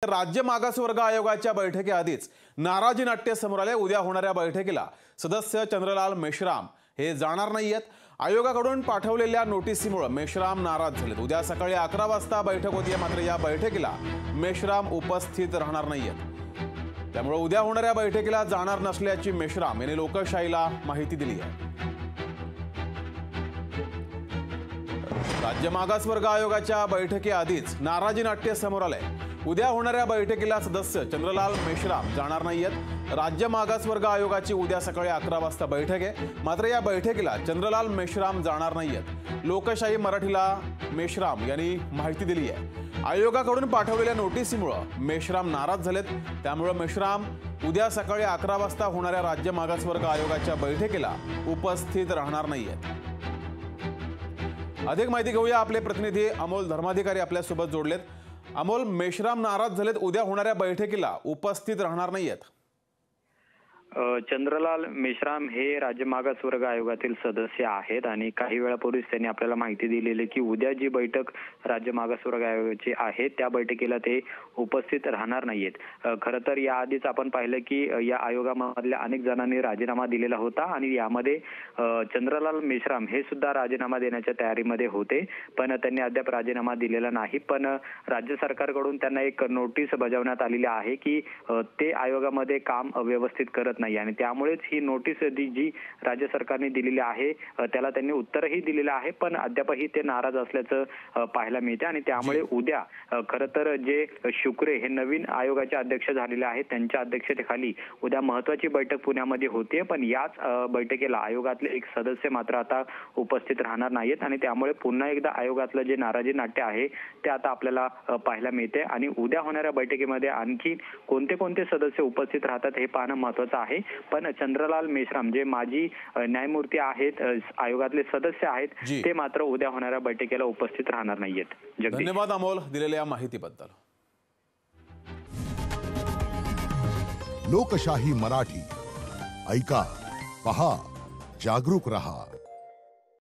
राज्य मागासवर्ग आयोगाच्या बैठकीआधीच नाराजी नाट्य समोर आले। उद्या होणाऱ्या बैठकीला सदस्य चंद्रलाल मेश्राम हे जाणार नाहीयेत। आयोगाकडून पाठवलेल्या नोटिसीमुळे मेश्राम नाराज झालेत। उद्या सकाळी 11 वाजता बैठक होती, मात्र या बैठकीला मेश्राम उपस्थित राहणार नाहीयेत। त्यामुळे उद्या होणाऱ्या बैठकीला जाणार नसल्याची मेश्राम यांनी लोकशाहीला माहिती दिली आहे। राज्य मागासवर्ग आयोगाच्या बैठकीआधीच नाराजी नाट्य समोर आले। उद्या होणाऱ्या बैठकीला सदस्य चंद्रलाल मेश्राम जाणार नाहीयेत। राज्य मागासवर्ग आयोगाची उद्या सकाळी 11 वाजता बैठक आहे, मात्र या बैठकीला चंद्रलाल मेश्राम जाणार नाहीयेत। लोकशाही मराठीला मेश्राम यांनी माहिती दिली आहे। आयोगाकडून पाठवलेल्या नोटिसीमुळे मेश्राम नाराज झालेत। त्यामुळे मेश्राम उद्या सकाळी 11 वाजता होणाऱ्या राज्य मागासवर्ग आयोगाच्या बैठकीला उपस्थित राहणार नाहीयेत। अधिक माहिती घेऊया, आपले प्रतिनिधी अमोल धर्माधिकारी आपल्या सोबत जोडलेत। अमोल, मेश्राम नाराज झालेत, उद्या होणाऱ्या बैठकीला उपस्थित राहणार नाहीयेत। चंद्रलाल मेश्राम हे राज्य मागासवर्ग आयोगातील सदस्य आहेत आणि काही वेळापूर्वीच त्यांनी आपल्याला माहिती दिलेली की उद्या जी बैठक राज्य मागासवर्ग आयोगाची आहे त्या बैठकीला ते उपस्थित राहणार नाहीयेत। खरं तर याआधीच आपण पाहिलं की या आयोगामधल्या अनेक जणांनी राजीनामा दिलेला होता आणि यामध्ये चंद्रलाल मेश्राम हे सुद्धा राजीनामा देण्याच्या तयारीमध्ये होते, पण त्यांनी अद्याप राजीनामा दिलेला नाही। पण राज्य सरकारकडून त्यांना एक नोटीस बजावण्यात आलेली आहे की ते आयोगामध्ये काम व्यवस्थित करत नाही आणि त्यामुळेच ही नोटीस जी राज्य सरकारने दिलेली आहे त्याला त्यांनी उत्तरही दिलेलं आहे, पण अद्यापही ते नाराज असल्याचं पाहायला मिळते। आणि त्यामुळे उद्या खरं तर जे शुक्रे हे नवीन आयोगाचे अध्यक्ष झालेले आहेत त्यांच्या अध्यक्षतेखाली उद्या महत्त्वाची बैठक पुण्यामध्ये होते, पण याच बैठकीला आयोगातले एक सदस्य मात्र आता उपस्थित राहणार नाहीत आणि त्यामुळे पुन्हा एकदा आयोगातलं जे नाराजी नाट्य आहे ते आता आपल्याला पाहायला मिळते। आणि उद्या होणाऱ्या बैठकीमध्ये आणखी कोणते कोणते सदस्य उपस्थित राहतात हे पाहणं महत्त्वाचं आहे। पण चंद्रलाल मेश्राम जे माजी न्यायमूर्ती आहेत, आयोगातले सदस्य आहेत, ते मात्र उद्या होणाऱ्या बैठकीला उपस्थित राहणार नाहीयेत। धन्यवाद अमोल दिलेल्या माहितीबद्दल। लोकशाही मराठी ऐका, पहा, जागरूक रहा।